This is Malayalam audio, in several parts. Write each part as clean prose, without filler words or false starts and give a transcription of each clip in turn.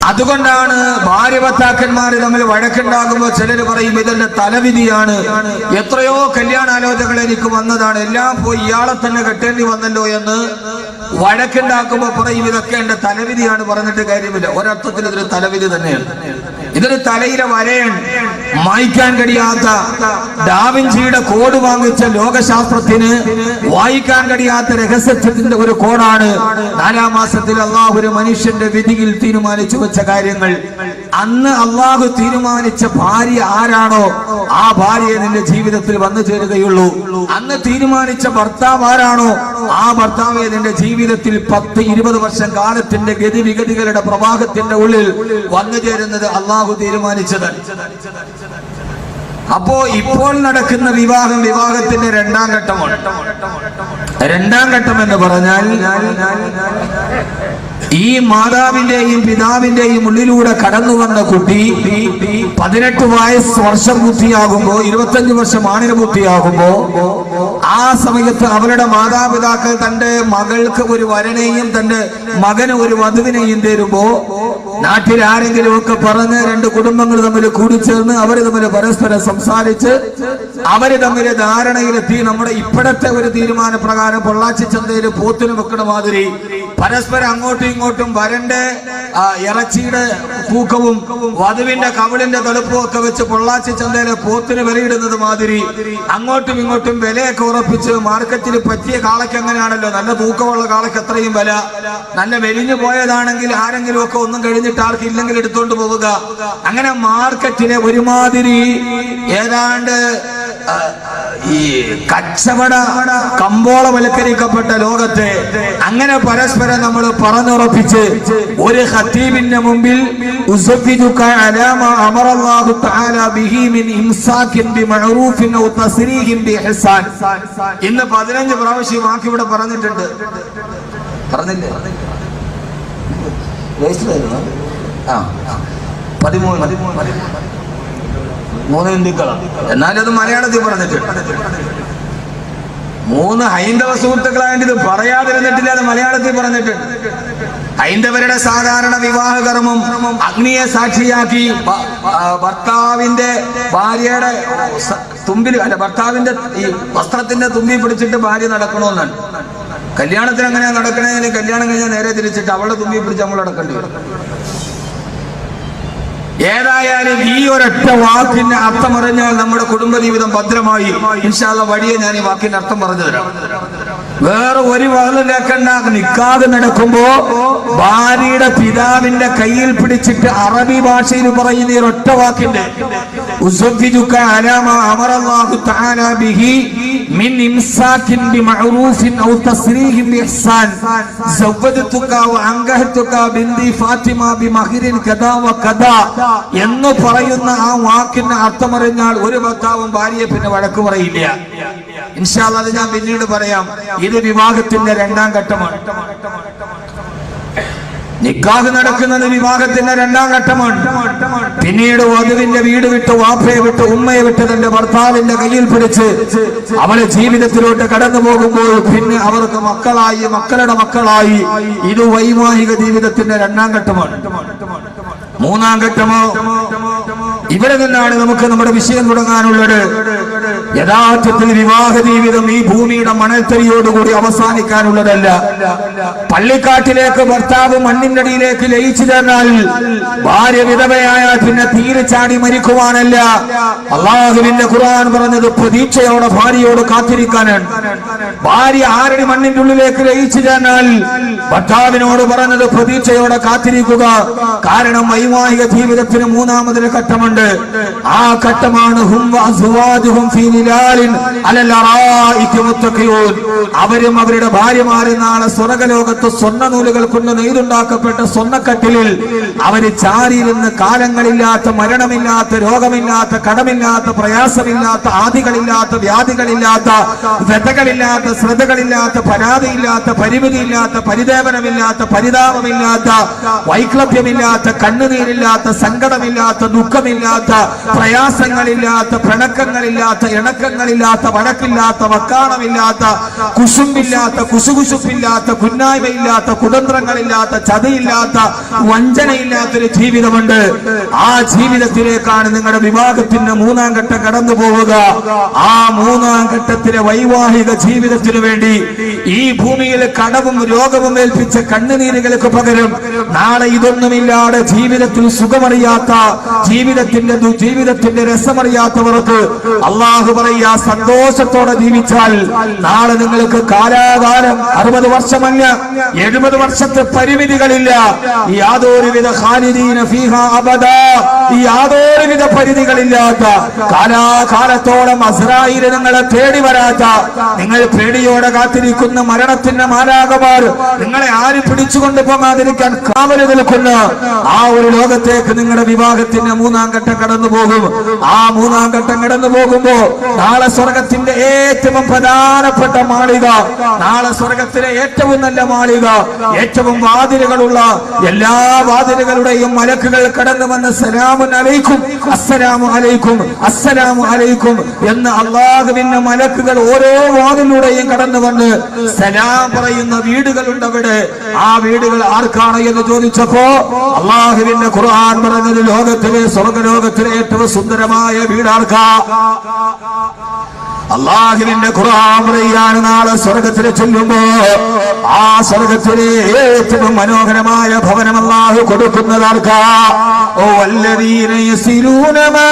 അതുകൊണ്ടാണ് ഭാര്യ ഭർത്താക്കന്മാർ തമ്മിൽ വഴക്കുണ്ടാകുമ്പോൾ ചിലർ പറയും ഇതെന്റെ തലവിധിയാണ്. എത്രയോ കല്യാണാലോചനകൾ എനിക്ക് വന്നതാണ്, എല്ലാം പോയി ഇയാളെ തന്നെ കെട്ടേണ്ടി വന്നല്ലോ എന്ന് വഴക്കുണ്ടാക്കുമ്പോ പറയും ഇതൊക്കെ എന്റെ തലവിധിയാണ്. പറഞ്ഞിട്ട് കാര്യമില്ല. ഒരർത്ഥത്തിൽ ഇതൊരു തലവിധി തന്നെയാണ്. ഇതൊരു തലയിലെ വരയാണ്. മായ്ക്കാൻ കഴിയാത്ത ഡാവിഞ്ചിയുടെ കോഡ് വാങ്ങിച്ച ലോകശാസ്ത്രത്തിന് വായിക്കാൻ കഴിയാത്ത രഹസ്യത്തിന്റെ ഒരു കോഡാണ് 4-ാം മാസത്തിൽ അള്ളാഹു ഒരു മനുഷ്യന്റെ വിധിയിൽ തീരുമാനിച്ചു വെച്ച കാര്യങ്ങൾ. അന്ന് അള്ളാഹു തീരുമാനിച്ച ഭാര്യ ആരാണോ ആ ഭാര്യയെ നിന്റെ ജീവിതത്തിൽ വന്നു ചേരുകയുള്ളൂ. അന്ന് തീരുമാനിച്ച ഭർത്താവ് ആരാണോ ആ ഭർത്താവെ നിന്റെ ജീവിതത്തിൽ 10-20 വർഷം കാലത്തിന്റെ ഗതിവിഗതികളുടെ പ്രവാഹത്തിന്റെ ഉള്ളിൽ വന്നു ചേരുന്നത് അള്ളാഹു തീരുമാനിച്ചത്. അപ്പോ ഇപ്പോൾ നടക്കുന്ന വിവാഹത്തിന്റെ 2-ാം ഘട്ടമാണ്. 2-ാം ഘട്ടം എന്ന് പറഞ്ഞാൽ ഈ മാതാവിന്റെയും പിതാവിന്റെയും ഉള്ളിലൂടെ കടന്നു വന്ന കുട്ടി 18 വർഷം പൂർത്തിയാകുമ്പോ 25 വർഷം ആണിന് പൂർത്തിയാകുമ്പോ ആ സമയത്ത് അവരുടെ മാതാപിതാക്കൾ തന്റെ മകൾക്ക് ഒരു വരനെയും തന്റെ മകന് ഒരു വധുവിനെയും തരുമ്പോ നാട്ടിൽ ആരെങ്കിലും ഒക്കെ പറഞ്ഞ് 2 കുടുംബങ്ങൾ തമ്മിൽ കൂടിച്ചേർന്ന് അവര് തമ്മിൽ പരസ്പരം സംസാരിച്ച് അവര് തമ്മിൽ ധാരണയിലെത്തി നമ്മുടെ ഇപ്പോഴത്തെ ഒരു തീരുമാനപ്രകാരം പൊള്ളാച്ചി ചന്തയിൽ പോത്തിന് വെക്കണ മാതിരി പരസ്പരം അങ്ങോട്ടും ഇങ്ങോട്ടും വരന്റെ ഇറച്ചിയുടെ തൂക്കവും വധുവിന്റെ കവിളിന്റെ തടുപ്പും ഒക്കെ വെച്ച് പൊള്ളാച്ചി ചന്തയിലെ പോത്തിന് വിലയിടുന്നത് മാതിരി അങ്ങോട്ടും ഇങ്ങോട്ടും വിലയൊക്കെ ഉറപ്പിച്ച് മാർക്കറ്റിൽ പറ്റിയ കാളയ്ക്ക് എങ്ങനെയാണല്ലോ, നല്ല തൂക്കമുള്ള കാളയ്ക്ക് എത്രയും വില, നല്ല മെലിഞ്ഞു പോയതാണെങ്കിൽ ആരെങ്കിലും ഒക്കെ ഒന്നും കഴിഞ്ഞിട്ട് ആർക്ക് ഇല്ലെങ്കിൽ എടുത്തോണ്ട് പോവുക. അങ്ങനെ മാർക്കറ്റിലെ ഒരുമാതിരി ഏതാണ്ട് ഈ കച്ചവട കമ്പോളവൽക്കരിക്കപ്പെട്ട ലോകത്തെ അങ്ങനെ പരസ്പരം നമ്മൾ പറഞ്ഞുറപ്പിച്ച് ഒരു ഖതീബിന്റെ മുമ്പിൽ ഇന്ന് 15 പ്രാവശ്യം വാക്ക് ഇവിടെ പറഞ്ഞിട്ടുണ്ട്. പറഞ്ഞില്ലേ? 13 ഹിന്ദുക്കളാണ്. എന്നാലും അത് മലയാളത്തിൽ പറഞ്ഞിട്ടുണ്ട്. 3 ഹൈന്ദവ സുഹൃത്തുക്കളായിട്ട് ഇത് പറയാതിരുന്നിട്ടില്ല, അത് മലയാളത്തിൽ പറഞ്ഞിട്ടുണ്ട്. ഹൈന്ദവരുടെ സാധാരണ വിവാഹ കർമ്മം അഗ്നിയെ സാക്ഷിയാക്കി ഭർത്താവിന്റെ ഭാര്യയുടെ തുമ്പിൽ അല്ല ഭർത്താവിന്റെ ഈ വസ്ത്രത്തിന്റെ തുമ്പി പിടിച്ചിട്ട് ഭാര്യ നടക്കണമെന്നാണ്. കല്യാണത്തിന് അങ്ങനെയാ നടക്കണേലും കല്യാണം കഴിഞ്ഞാൽ നേരെ തിരിച്ചിട്ട് അവളുടെ തുമ്പി പിടിച്ച് നമ്മൾ നടക്കേണ്ടി വരും. ഏതായാലും ഈ ഒരൊറ്റ വാക്കിന്റെ അർത്ഥം അറിഞ്ഞാൽ നമ്മുടെ കുടുംബജീവിതം ഭദ്രമായി. ഇൻഷാ അല്ലാഹ് വഴിയെ ഞാൻ ഈ വാക്കിന്റെ അർത്ഥം പറഞ്ഞു തരാം. വേറെ ഒരു വാളിലേക്കണ്ട. നിക്കാഹ് നടക്കുമ്പോ ഭാര്യയുടെ പിതാവിന്റെ കയ്യിൽ പിടിച്ചിട്ട് അറബി ഭാഷയിൽ പറയുന്ന ഈ ഒറ്റ വാക്കിന്റെ എന്ന് പറയുന്ന ആ വാക്കിന്റെ അർത്ഥമറിഞ്ഞാൽ ഒരു ഭർത്താവും ഭാര്യയെ പിന്നെ വഴക്ക് പറയില്ല. ഇൻഷാ അല്ലാഹ് അത് ഞാൻ പിന്നീട് പറയാം. ഇത് വിവാഹത്തിന്റെ 2-ാം ഘട്ടമാണ്. നിക്കാഹ് നടക്കുന്നത് വിവാഹത്തിന്റെ 2-ാം ഘട്ടമാണ്. പിന്നീട് വധുവിന്റെ വീട് വിട്ട് വാപ്പയെ വിട്ട് ഉമ്മയെ വിട്ട് തന്റെ ഭർത്താവിന്റെ കയ്യിൽ പിടിച്ച് അവളെ ജീവിതത്തിലോട്ട് കടന്നു പോകുമ്പോൾ പിന്നെ അവർക്ക് മക്കളായി മക്കളുടെ മക്കളായി. ഇത് വൈവാഹിക ജീവിതത്തിന്റെ 2-ാം ഘട്ടമാണ്. 3-ാം ഘട്ടമോ ഇവിടെ നിന്നാണ് നമുക്ക് നമ്മുടെ വിഷയം തുടങ്ങാനുള്ളത്. യഥാർത്ഥത്തിൽ വിവാഹ ജീവിതം ഈ ഭൂമിയുടെ മണൽത്തരിയോടുകൂടി അവസാനിക്കാനുള്ളതല്ല. പള്ളിക്കാട്ടിലേക്ക് ഭർത്താവ് മണ്ണിന്റെ അടിയിലേക്ക് ലയിച്ചു ചേർന്നാൽ ഭാര്യ വിധവയായാൽ പിന്നെ തീരെ ചാടി മരിക്കുവാനല്ല. അള്ളാഹുവിന്റെ ഖുർആൻ പറഞ്ഞത് പ്രതീക്ഷയോടെ ഭാര്യയോട് കാത്തിരിക്കാനാണ്. ഭാര്യ ആരടി മണ്ണിന്റെ ഉള്ളിലേക്ക് ലയിച്ചു ചേർന്നാൽ ഭർത്താവിനോട് പറഞ്ഞത് പ്രതീക്ഷയോടെ കാത്തിരിക്കുക. കാരണം വൈവാഹിക ജീവിതത്തിന് 3-ാമതൊരു ഘട്ടമുണ്ട്. ആ ഘട്ടമാണ് അവരും അവരുടെ ഭാര്യമാരും നാളെ സ്വർഗലോകത്ത് സ്വർണ്ണ നൂലുകൾ കൊണ്ട് നെയ്തുണ്ടാക്കപ്പെട്ട സ്വർണ്ണക്കട്ടിലിൽ അവര് ചാരിയിരുന്ന് കാലങ്ങളില്ലാത്ത മരണമില്ലാത്ത രോഗമില്ലാത്ത കടമില്ലാത്ത പ്രയാസമില്ലാത്ത ആദികളില്ലാത്ത വ്യാധികളില്ലാത്ത വ്യതകളില്ലാത്ത ശ്രദ്ധകളില്ലാത്ത പരാതിയില്ലാത്ത പരിമിതിയില്ലാത്ത പരിദേവനമില്ലാത്ത പരിതാപമില്ലാത്ത വൈക്ലഭ്യമില്ലാത്ത കണ്ണുനീരില്ലാത്ത സങ്കടമില്ലാത്ത ദുഃഖമില്ലാത്ത പ്രയാസങ്ങളില്ലാത്ത പിണക്കങ്ങളില്ലാത്ത ഇണക്കങ്ങളില്ലാത്ത, വഴക്കില്ലാത്ത, വക്കാണമില്ലാത്ത, കുശുമ്പില്ലാത്ത, കുശുകുശുപ്പില്ലാത്ത, കുന്നായ്മയില്ലാത്ത, കുതന്ത്രങ്ങളില്ലാത്ത, ചതിയില്ലാത്ത, വഞ്ചനയില്ലാത്തൊരു ജീവിതമുണ്ട്. ആ ജീവിതത്തിലേക്കാണ് നിങ്ങളുടെ വിവാഹത്തിന്റെ 3-ാം ഘട്ടം കടന്നു പോവുക. ആ 3-ാം ഘട്ടത്തിലെ വൈവാഹിക ജീവിതത്തിനു വേണ്ടി ഈ ഭൂമിയിൽ കടവും രോഗവും ഏൽപ്പിച്ച കണ്ണുനീരുകൾക്ക് പകരം നാളെ ഇതൊന്നുമില്ലാതെ ജീവിതത്തിൽ സുഖമറിയാത്ത, ജീവിതത്തിന്റെ രസമറിയാത്തവർക്ക് അള്ളാഹു പറയുക, സന്തോഷത്തോടെ ജീവിച്ചാൽ നാളെ നിങ്ങൾക്ക് കാലാകാലം 60 വർഷമല്ല 70 വർഷത്തെ പരിമിതികളില്ല. യാതൊരുവിധ ഖാലിദീന ഫീഹാ അബദാ, യാതൊരുവിധ പരിധികളില്ലാത്ത, കാലാകാലത്തോളം അസ്രായീൽ നിങ്ങളെ തേടി വരാത്ത, നിങ്ങൾ പേടിയോടെ കാത്തിരിക്കുന്ന മരണത്തിന്റെ മാലാഖമാർ നിങ്ങളെ ആരും പിടിച്ചുകൊണ്ട് പോകാതിരിക്കാൻ കാവല് നിൽക്കുന്ന ആ ഒരു ലോകത്തേക്ക് നിങ്ങളുടെ വിവാഹത്തിന്റെ 3-ാം ഘട്ടം കടന്നു പോകും. ആ 3-ാം ഘട്ടം കടന്നു പോകുമ്പോ നാളെ സ്വർഗത്തിന്റെ ഏറ്റവും പ്രധാനപ്പെട്ട മാളിക, നാളെ സ്വർഗത്തിലെ ഏറ്റവും നല്ല മാളിക, ഏറ്റവും വാതിലുകളുള്ള എല്ലാ വാതിലുകളുടെയും മലക്കുകൾ കടന്നു വന്ന് സലാമുൻ അലൈക്കും, അസ്സലാമു അലൈക്കും, അസ്സലാമു അലൈക്കും എന്ന് അള്ളാഹുവിന്റെ മലക്കുകൾ ഓരോ വാതിലൂടെയും കടന്നു വന്ന് സലാം പറയുന്ന വീടുകളുണ്ട് അവിടെ. ആ വീടുകൾ ആർക്കാണ് എന്ന് ചോദിച്ചപ്പോ അള്ളാഹുവിന്റെ ഖുർആൻ പറഞ്ഞത് ലോകത്തിലെ സ്വർഗലോകത്തിലെ ഏറ്റവും സുന്ദരമായ വീടാർക്കാ? അള്ളാഹുവിന്റെ ഖുർആൻ പറയാണ്, നാളെ സ്വർഗത്തിൽ ചെല്ലുമ്പോ ആ സ്വർഗത്തിലെ ഏറ്റവും മനോഹരമായ ഭവനം അല്ലാഹു കൊടുക്കുന്നതാർക്കാ? ഓ വല്ലദീന യസിലൂന മാ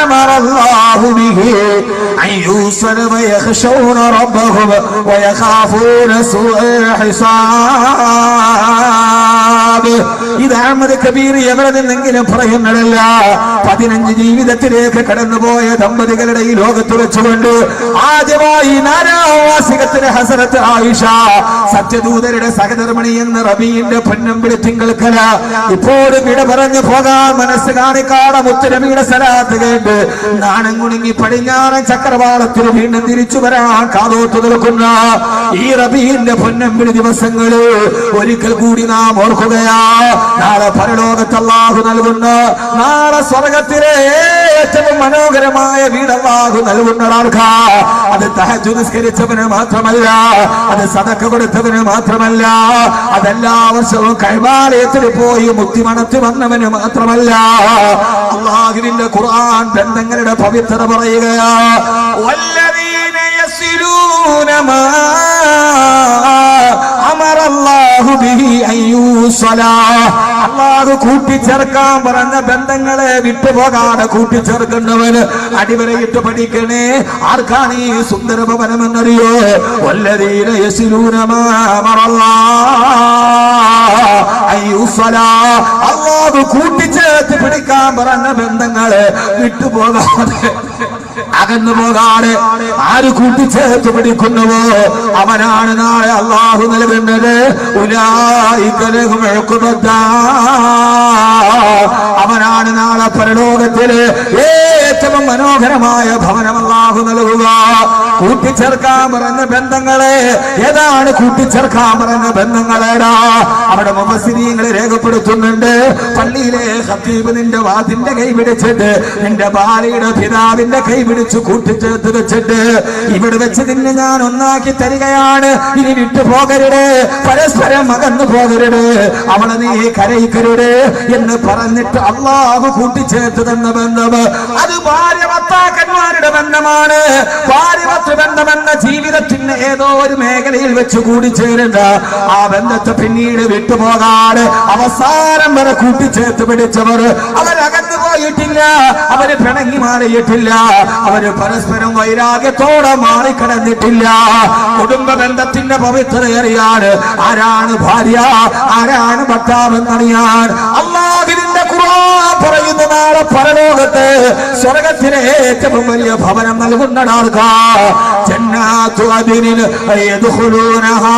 അമറല്ലാഹു ബിഹി അൻ യൂസല വയഖ്ശൗന റബ്ബഹും വയഖാഫൂന സൂഅൽ ഹിസാബ്. ഇത് അഹ്മദ് കബീർ എവിടെ നിന്നെങ്കിലും പറയുന്നതല്ല. 15 ജീവിതത്തിലേക്ക് കടന്നുപോയ ദമ്പതികളുടെ ഈ ലോകത്ത് വെച്ചുകൊണ്ട് ആദ്യമായി 4-ാം വാർഷികത്തിലെ ഹസരത്ത് ആയിഷ സത്യദൂതരുടെ സഹധർമ്മിണി എന്ന റബീന്റെ പൊന്നമ്പിളി തിങ്കൾക്കല ഇപ്പോഴും വിട പറഞ്ഞു പോകാൻ മനസ്സ് കാണിക്കാതെ മുത്തുനബിയുടെ സലാത്ത് കേട്ട് നാണം കുണുങ്ങി പടിഞ്ഞാറൻ ചക്രവാളത്തിന് വീണ്ടും തിരിച്ചു വരാൻ കാതോത്തു നിൽക്കുന്ന ഈ റബീന്റെ പൊന്നമ്പിളി ദിവസങ്ങള് ഒരിക്കൽ കൂടി നാം ഓർക്കുകയാ. നാളെ പരലോകത്ത് അല്ലാഹു നൽകുന്ന, നാളെ സ്വർഗത്തിലെ ഏറ്റവും മനോഹരമായ വീട് അല്ലാഹു നൽകുന്നതാർക്കാ? അത് തഹജ്ജുദ് നിസ്കരിച്ചവന് മാത്രമല്ല, അത് സദഖ കൊടുത്തവന് മാത്രമല്ല, അതെല്ലാ വർഷവും കഅബാലയത്തിൽ പോയി മുക്തി മണത്തി വന്നവന് മാത്രമല്ല. അല്ലാഹുവിന്റെ ഖുർആൻ ബന്ധങ്ങളുടെ പവിത്രത പറയുകയാ. വല്ലദീന യസിലൂന മാ അമറല്ലാഹു ബിഹി അൻ യൂസലാ. അല്ലാഹു കൂട്ടിച്ചേർക്കാൻ പറഞ്ഞ ബന്ധങ്ങളെ വിട്ടുപോകാതെ കൂട്ടിച്ചേർക്കുന്നവന് അടിവരയിട്ട് പഠിക്കണേ. ആർക്കാണ് ഈ സുന്ദര ഭവനമെന്നറിയോ? വല്ലദീന യസിലൂന മാ അമറല്ലാഹു അൻ യൂസലാ. അല്ലാഹു കൂട്ടിച്ചേർത്ത് പിടിക്കാൻ പറഞ്ഞ ബന്ധങ്ങളെ വിട്ടുപോകാതെ, അകന്നു പോകാതെ ആര് കൂട്ടിച്ചേർത്ത് പിടിക്കുന്നുവോ അവനാണ് നാളെ അല്ലാഹു നൽകുന്നത്. ഉലൈക ലഹും ഉഖ്ബദ്ദാർ. അവനാണ് നാളെ പരലോകത്തില് ഏറ്റവും മനോഹരമായ ഭവനം അല്ലാഹു നൽകുക. കൂട്ടിച്ചേർക്കാൻ പറഞ്ഞ ബന്ധങ്ങളെ ഏതാണ്? കൂട്ടിച്ചേർക്കാൻ പറഞ്ഞ ബന്ധങ്ങളേടാ? അവിടെ മുഫസ്സിരീങ്ങളെ രേഖപ്പെടുത്തുന്നുണ്ട്. പള്ളിയിലെ ഖത്തീബ് നിന്റെ വാതിന്റെ കൈ പിടിച്ചിട്ട് നിന്റെ ഭാര്യയുടെ പിതാവിന്റെ കൈ പിടിച്ചു കൂട്ടിച്ചേർത്ത് വെച്ചിട്ട് ഇവിടെ വെച്ച് നിന്നെ ഞാൻ ഒന്നാക്കി തരികയാണ്, ഇനി വിട്ടു പോകരുത്, പരസ്പരം അകന്നു പോകരുത്, അവളെ നീ കരയിക്കരുത് എന്ന് പറഞ്ഞിട്ട് അല്ലാഹു കൂട്ടിച്ചേർത്ത് തന്ന ബന്ധം അത് ഭാര്യ ഭർത്താക്കന്മാരുടെ ബന്ധമാണ്. ഭാര്യ ഭർത്തൃ ബന്ധമെന്ന ജീവിതത്തിന് ഏതോ ഒരു മേഖലയിൽ വെച്ച് കൂടിച്ചേരുന്ന ആ ബന്ധത്തെ പിന്നീട് വിട്ടുപോകാതെ അവസാനം വരെ കൂട്ടിച്ചേർത്ത് പിടിച്ചവർ അവരകന്നു പോയിട്ടില്ല, അവര് പിണങ്ങി മാറിയിട്ടില്ല, അവര് പരസ്പരം വൈരാഗ്യത്തോടെ മാറിക്കടന്നിട്ടില്ല. കുടുംബ ബന്ധത്തിന്റെ പവിത്രത അറിയാൻ ആരാണ് ഭാര്യ, ആരാണ് ഭർത്താവെന്നറിയാൻ അല്ലാഹുവിന്റെ ഖുർആൻ പറയുന്ന നാളെ പരലോകത്ത് സ്വർഗത്തിലെ ഏറ്റവും വലിയ ഭവനം നൽകുന്നതാർക്കാ? ജന്നാത്തു അദ്നിൻ യദ്ഖുലൂനഹാ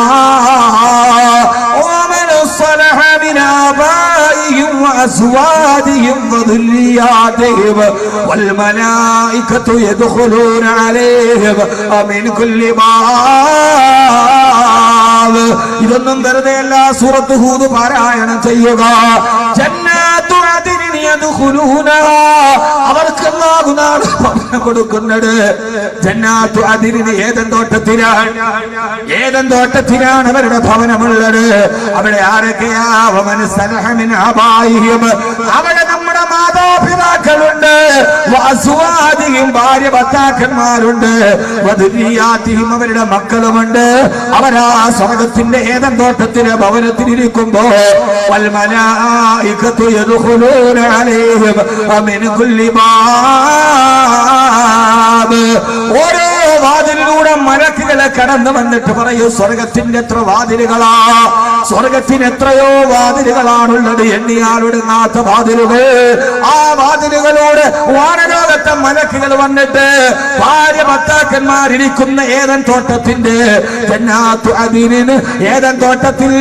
വമൻ സ്വലഹ മിൻ ആബാഇഹിം വഅസ്വാജിഹിം വദുർരിയാതിഹിം വൽമലായികതു യദ്ഖുലൂന അലൈഹിം മിൻ കുല്ലി ബാബ്. ഇതൊന്നും വെറുതെയല്ല, സൂറത്ത് ഹൂദ് പാരായണം ചെയ്യുക. ജന്നാത്തു അദ്നിൻ യദ്ഖുലൂനഹാ, അവർക്ക് അല്ലാഹു നാളെ കൊടുക്കുന്നത് ജന്നാത്തു അദിനിന് ഏദൻ തോട്ടത്തിലാണ് അവരുടെ ഭവനമുള്ളത്. അവിടെ ആരൊക്കെയാ? വമൻ സലഹ മിൻ അബായിഹിം, അവിടെ നമ്മുടെ മാതാപിതാക്കളുണ്ട്, വഅസ്വാദിഹിം ഭാര്യ ഭർത്താക്കന്മാരുണ്ട്, വദുരിയാതിഹിം അവരുടെ മക്കളുമുണ്ട്. അവരാ സ്വർഗ്ഗത്തിന്റെ ഏദൻ തോട്ടത്തിലെ ഭവനത്തിലിരിക്കുമ്പോ വൽ മലായികതു യദ്ഖുലൂന അലൈഹിം മിൻ കുല്ലി ബാബ്, ഓരോ വാതിലിലൂടെ മലക്കുകളെ കടന്നു വന്നിട്ട് പറയൂ, സ്വർഗത്തിന്റെ എത്ര വാതിലുകളാ, സ്വർഗത്തിന് എത്രയോ വാതിലുകളാണുള്ളത്, എണ്ണിയാലുടങ്ങാത്ത വാതിലുകൾ. ആ വാതിലുകളോട് വാനലോകത്തെ മലക്കുകൾ വന്നിട്ട് ഭാര്യ ഭർത്താക്കന്മാരിരിക്കുന്ന ഏദൻ തോട്ടത്തിന്റെ ജന്നാത്തു അദീനിന് ഏദൻ തോട്ടത്തിൽ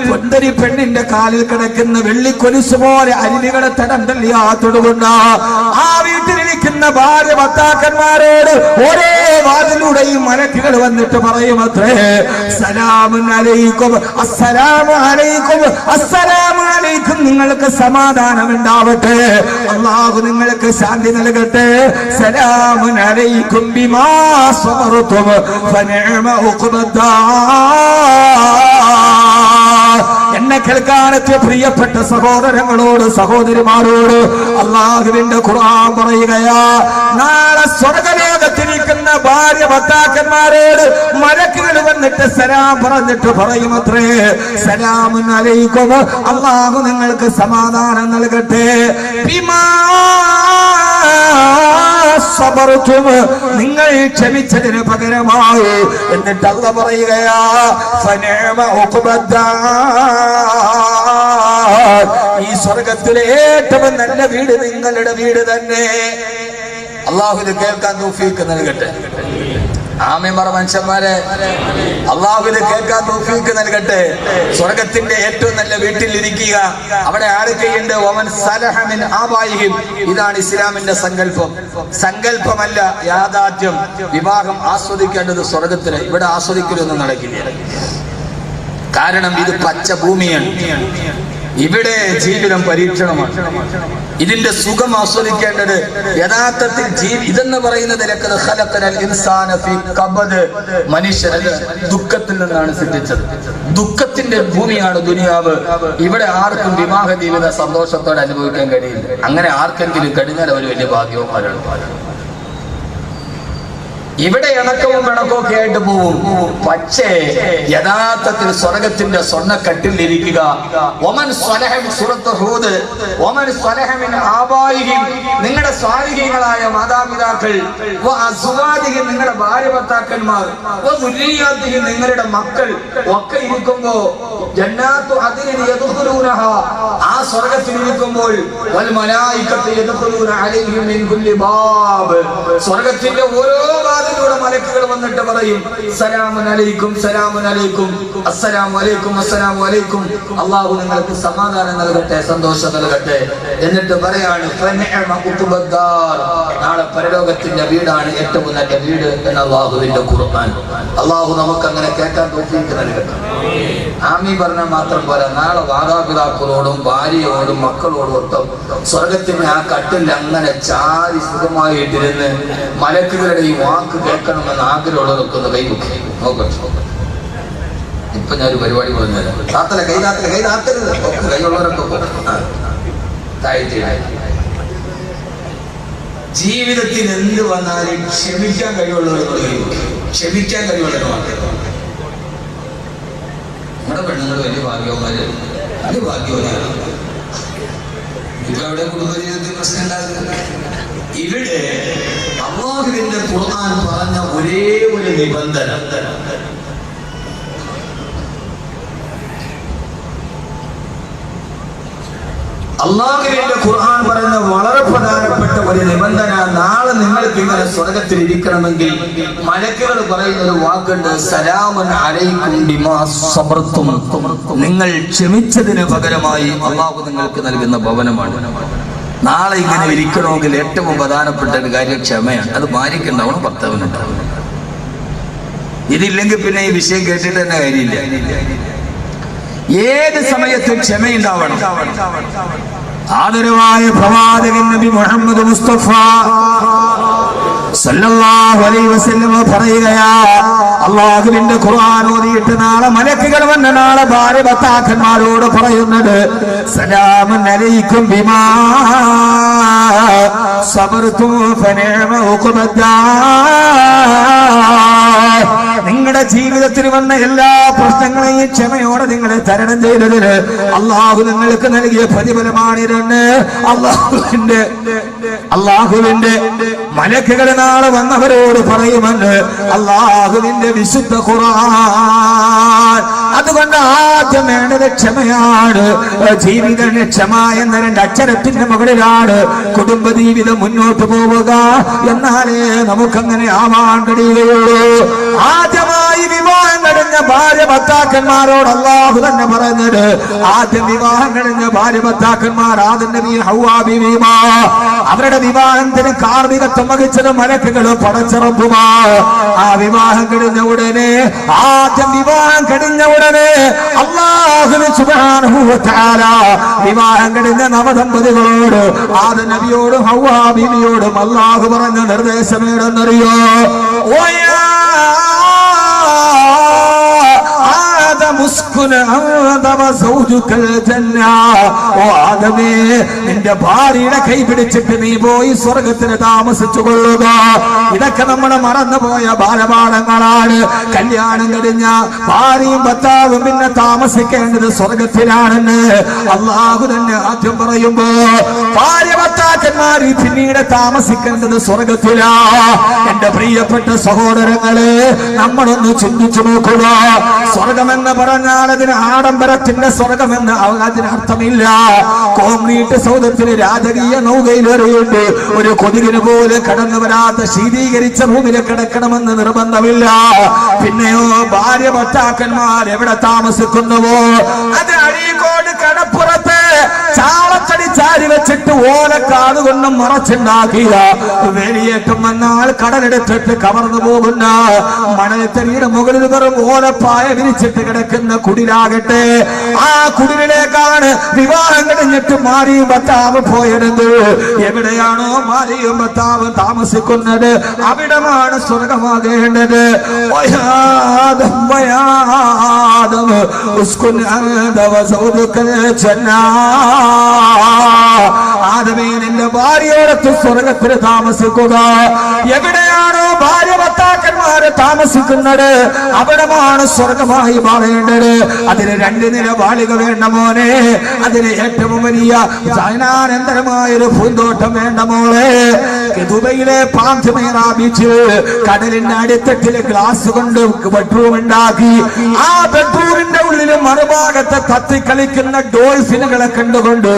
സുന്ദരി പെണ്ണിന്റെ കാലിൽ കിടക്കുന്ന വെള്ളിക്കൊലുസ് പോലെ അരുവികളെ തടം തല്ലിയാത്തതുകൊണ്ട് ആ വീട്ടിലിരിക്കുന്ന ഭാര്യ ഭർത്താക്കന്മാരോട് ഒരേ വാതിലൂടെയും മലക്കുകൾ വന്നിട്ട് പറയുമത്രേ, സലാമുൻ അലൈക്കും, അസ്സലാമു അലൈക്കും, അസ്സലാമു അലൈക്കും, നിങ്ങൾക്ക് സമാധാനം ഉണ്ടാവട്ടെ, അല്ലാഹു നിങ്ങൾക്ക് ശാന്തി നൽകട്ടെ. സലാമുൻ അലൈക്കും ബിമാ സബർതും ഫനിഅമ ഉഖ്ബദ്ദാർ. എന്നെ കേൾക്കാനെത്തിയ പ്രിയപ്പെട്ട സഹോദരങ്ങളോട് സഹോദരിമാരോട് അല്ലാഹുവിന്റെ ഖുർആൻ പറയുകയാ, നാളെ സ്വർഗ്ഗലോകത്തിരിക്കുന്ന ഭാര്യ ഭർത്താക്കന്മാരോട് മലക്കുകൾ വന്നിട്ട് സലാം പറഞ്ഞിട്ട് പറയുമത്രേ, സലാമുൻ അലൈക്കും, അല്ലാഹു നിങ്ങൾക്ക് സമാധാനം നൽകട്ടെ, ബിമാ സബർതും, നിങ്ങൾ ക്ഷമിച്ചതിന് പകരമായി. എന്നിട്ട് അല്ലാഹു പറയുകയാ, ഫനിഅമ ഉഖ്ബദ്ദാർ, ഈ സ്വർഗ്ഗത്തിലെ ഏറ്റവും നല്ല വീട് നിങ്ങളുടെ വീട് തന്നെ. അല്ലാഹു ഇത് കേൾക്കാൻ തൗഫീഖ് നൽകട്ടെ. ആമീൻ പറ മനുഷ്യന്മാരെ, അല്ലാഹു ഇത് കേൾക്കാൻ തൗഫീഖ് നൽകട്ടെ. സ്വർഗത്തിന്റെ ഏറ്റവും നല്ല വീട്ടിൽ ഇരിക്കുക. അവിടെ ആരൊക്കെയുണ്ട്? വമൻ സലഹ മിൻ ആബായിഹിം. ഇതാണ് ഇസ്ലാമിന്റെ സങ്കല്പം. സങ്കല്പമല്ല, യാഥാർത്ഥ്യം. വിവാഹം ആസ്വദിക്കേണ്ടത് സ്വർഗത്തിന്, ഇവിടെ ആസ്വദിക്കലൊന്നും നടക്കില്ല. കാരണം ഇത് പച്ച ഭൂമിയാണ്, ഇവിടെ ജീവിതം പരീക്ഷണമാണ്. ഇതിന്റെ സുഖം ആസ്വദിക്കേണ്ടത് യഥാർത്ഥത്തിൽ ഇതെന്ന് പറയുന്നത് മനുഷ്യരെ ദുഃഖത്തിൽ നിന്നാണ് സൃഷ്ടിച്ചത്. ദുഃഖത്തിന്റെ ഭൂമിയാണ് ദുനിയാവ്. ഇവിടെ ആർക്കും വിവാഹ ജീവിത സന്തോഷത്തോടെ അനുഭവിക്കാൻ കഴിയില്ല. അങ്ങനെ ആർക്കെങ്കിലും കഴിഞ്ഞാൽ അവർ വലിയ ഭാഗ്യവന്മാരാണ്. ഇവിടെ ഇണക്കവും പിണക്കമൊക്കെ ആയിട്ട് പോവും. പക്ഷേ യഥാർത്ഥത്തിൽ സ്വർഗത്തിന്റെ സ്വർണ്ണക്കട്ടിലിരിക്കുക. നിങ്ങളുടെ സ്വാലിഹീങ്ങളായ മാതാപിതാക്കൾ, നിങ്ങളുടെ ഭാര്യ ഭർത്താക്കന്മാർ, നിങ്ങളുടെ മക്കൾ ഒക്കെ ഇരിക്കുമ്പോ ജന്നാത്തു അദ്നിൻ യദ്ഖുലൂനഹ, ആ സ്വർഗത്തിലിരിക്കുമ്പോൾ വൽ മലായികത്തു യദ്ഖുലൂന അലൈഹിം മിൻ കുല്ലി ബാബ്, സ്വർഗത്തിന്റെ ഓരോ വാതിലൂടെ മലക്കുകൾ വന്നിട്ട് പറയും, സലാമുൻ അലൈക്കും, സലാമുൻ അലൈക്കും, അസ്സലാമു അലൈക്കും, അസ്സലാമു അലൈക്കും, അല്ലാഹു നിങ്ങൾക്ക് സമാധാനം നൽകട്ടെ, സന്തോഷം നൽകട്ടെ. എന്നിട്ട് പറയാണ്, ഫനിഅമ ഉഖ്ബദ്ദാർ, നാളെ പരലോകത്തിന്റെ വീടാണ് ഏറ്റവും നല്ല വീട് എന്ന് അല്ലാഹുവിന്റെ ഖുർആൻ. അല്ലാഹു നമുക്ക് അങ്ങനെ കേൾക്കാൻ തൗഫീഖ് നൽകട്ടെ. ആമീൻ പറഞ്ഞാൽ മാത്രം പോരാ, നാളെ മാതാപിതാക്കളോടും ഭാര്യയോടും മക്കളോടും ഒത്തും സ്വർഗത്തിന് ആ കട്ടിൽ അങ്ങനെ ചാരി സുഖമായിട്ടിരുന്ന് മലക്കുകളുടെ ഈ വാക്ക് കേൾക്കണമെന്ന് ആഗ്രഹമുള്ളതൊക്കെ ഒന്ന് കൈവക്കും. ഇപ്പൊ ഞാനൊരു പരിപാടി പറഞ്ഞുതരാം. താത്തല കൈ താത്തരുത്, ഒക്കെ കൈയുള്ളവരൊക്കെ ജീവിതത്തിൽ എന്ത് വന്നാലും ക്ഷമിക്കാൻ കഴിവുള്ളവരൊക്കെ കൈവക്കും. ക്ഷമിക്കാൻ കഴിവുള്ളവർ മാത്രം. നമ്മുടെ പെണ്ണുങ്ങൾ വലിയ ഭാഗ്യവന്മാര്, വലിയ ഭാഗ്യവതിയാണ്. ഇപ്പൊ അവിടെ കുടുംബജീവിതത്തിൽ പ്രശ്നം ഉണ്ടാകുന്നില്ല. ഇവിടെ അല്ലാഹുവിന്റെ ഖുർആൻ പറഞ്ഞ ഒരേ ഒരു നിബന്ധന, അല്ലാഹുവിന്റെ ഖുർആൻ പറയുന്ന വളരെ പ്രധാനപ്പെട്ട ഒരു നിബന്ധന, നാളെ നിങ്ങൾക്ക് ഇങ്ങനെ സ്വർഗത്തിൽ ഇരിക്കണമെങ്കിൽ മലക്കുകൾ പറയുന്ന ഒരു വാക്കുണ്ട്, സലാമുൻ അലൈക്കും ബിമാ സബർതും, നിങ്ങൾ ക്ഷമിച്ചതിന് പകരമായി അല്ലാഹു നിങ്ങൾക്ക് നൽകുന്ന ഭവനമാണ്. നാളെ ഇങ്ങനെ ഇരിക്കണമെങ്കിൽ ഏറ്റവും പ്രധാനപ്പെട്ട ഒരു കാര്യം ക്ഷമയാണ്. അത് ഭാര്യയ്ക്കുണ്ടാവണം, ഭർത്താവിനുണ്ടാവണം. ഇതില്ലെങ്കിൽ പിന്നെ ഈ വിഷയം കേട്ടിട്ട് തന്നെ കാര്യമില്ല. ഏത് സമയത്തും ക്ഷമയുണ്ടാവണം. ആദരവായ പ്രവാചകൻ നബി മുഹമ്മദ് മുസ്തഫ സല്ലല്ലാഹു അലൈഹി വസല്ലം പറയുകയാ, അല്ലാഹുവിന്റെ ഖുർആൻ ഓതിയിട്ട് നാളെ മലക്കുകൾ വന്ന നാളെ ഭാര്യ ഭർത്താക്കന്മാരോട് പറയുന്നത്, സലാമുൻ അലൈക്കും ബിമാ സബർതും ഫനിഅമ ഉഖബദ്ദാർ. നിങ്ങളുടെ ജീവിതത്തിൽ വന്ന എല്ലാ പ്രശ്നങ്ങളെയും ക്ഷമയോടെ നിങ്ങൾ തരണം ചെയ്തതിന് അല്ലാഹു നിങ്ങൾക്ക് നൽകിയ പ്രതിഫലമാണിതെന്ന് അല്ലാഹുവിന്റെ മലക്കുകൾ നാളെ വന്നവരോട് പറയുമെന്ന് അല്ലാഹുവിന്റെ വിശുദ്ധ ഖുർആൻ. അതുകൊണ്ട് ആദ്യം വേണ്ടത് ക്ഷമയാണ്. ജീവിതത്തിന് ക്ഷമ എന്ന 2 അക്ഷരത്തിന്റെ മുകളിലാണ് കുടുംബജീവിതം മുന്നോട്ട് പോവുക. എന്നാലേ നമുക്കങ്ങനെ ആവാൻ കഴിയുകയുള്ളൂ. ആദ്യമായി വിവാഹം കഴിഞ്ഞ ഭാര്യ ഭർത്താക്കന്മാരോട് അല്ലാഹു തന്നെ പറഞ്ഞത്, ആദ്യം വിവാഹം കഴിഞ്ഞ ഭാര്യ ഭർത്താക്കന്മാർ ആദം നബി ഹവ്വാ ബീവിമാ, അവരുടെ വിവാഹത്തിന് കാർമികത്വം വഹിച്ചത് മലക്കുകളും പടച്ചിറപ്പുമാ. ആ വിവാഹം കഴിഞ്ഞ ഉടനെ, ആദ്യം വിവാഹം കഴിഞ്ഞ ഉടനെ അല്ലാഹു സുബ്ഹാനഹു വ തആല വിവാഹം കഴിഞ്ഞ നവദമ്പതികളോട് ആദം നബിയോടും ഹവ്വാ ബീവിയോടും അല്ലാഹു പറഞ്ഞ നിർദ്ദേശമേടെന്നറിയോ? നിന്റെ ഭാര്യയുടെ കൈ പിടിച്ചിട്ട് നീ പോയി സ്വർഗത്തിന് താമസിച്ചു കൊള്ളുക. ഇതൊക്കെ നമ്മൾ മറന്നുപോയ ബാലപാഠങ്ങളാണ്. കല്യാണം കഴിഞ്ഞ ഭാര്യയും ഭർത്താവും പിന്നെ താമസിക്കേണ്ടത് സ്വർഗത്തിലാണെന്ന് അല്ലാഹു തന്നെ ആദ്യം പറയുമ്പോ, ഭാര്യ ഭർത്താക്കന്മാർ പിന്നീട് താമസിക്കേണ്ടത് സ്വർഗത്തിലാ. എന്റെ പ്രിയപ്പെട്ട സഹോദരങ്ങളെ, നമ്മളൊന്ന് ചിന്തിച്ചു നോക്കുക. സ്വർഗമെന്ന് പറഞ്ഞാൽ അതിന് ആഡംബരത്തിന്റെ സ്വർഗമെന്ന് അതിന് അർത്ഥമില്ല. കോൺക്രീറ്റ് സൗധത്തിന് രാജകീയ നൗകയിലേറിയിട്ട് ഒരു കൊതുകിന് പോലെ കടന്നു വരാത്ത ശീതീകരിച്ച ഭൂമിയിൽ കിടക്കണമെന്ന് നിർബന്ധമില്ല. പിന്നെയോ ഭാര്യ ഭർത്താക്കന്മാർ എവിടെ താമസിക്കുന്നുവോ അത് അഴീക്കോട് കടപ്പുറത്ത് ചാളത്തടി ചാരി വെച്ചിട്ട് ഓലക്കാട് കൊണ്ട് മറച്ചുണ്ടാക്കിയ വേലിയേറ്റം വന്നാൽ കടലെടുത്തിട്ട് കവർന്നു പോകുന്ന മണൽത്തരിയുടെ മുകളിൽ വെറും ഓലപ്പായ വിരിച്ചിട്ട് കിടക്കുന്ന കുടിലാകട്ടെ, ആ കുടിലിലേക്കാണ് വിവാഹം കഴിഞ്ഞിട്ട് ഭാര്യയും ഭർത്താവ് പോയത്. എവിടെയാണോ ഭാര്യയും ഭർത്താവ് താമസിക്കുന്നത് അവിടമാണ് സ്വർഗമാകേണ്ടത്. ആദമേ, നിന്റെ ഭാര്യയോടൊത്ത് സ്വർഗത്തിൽ താമസിക്കുക. എവിടെയാണോ ഭാര്യ ഭർത്താക്കന്മാര് താമസിക്കുന്നത് അവിടമാണ് സ്വർഗമായി മാറേണ്ടത്. അതിന് 2 നില മാളിക വേണ്ട മോനെ, അതിന് ഏറ്റവും വലിയ ജൈനാനന്തരമായൊരു പൂന്തോട്ടം വേണ്ട മോളെ. ദുബൈയിലെ പാന്തമേറ ബീച്ചിൽ കടലിന്റെ അടിത്തട്ടില് ഗ്ലാസ് കൊണ്ട് ബെഡ്റൂം ഉണ്ടാക്കി. ആ ബെഡ്റൂമിന്റെ ഉള്ളിൽ മറുഭാഗത്ത് കത്തിക്കളിക്കുന്ന ഡോൾഫിനുകളെ കണ്ടുകൊണ്ട്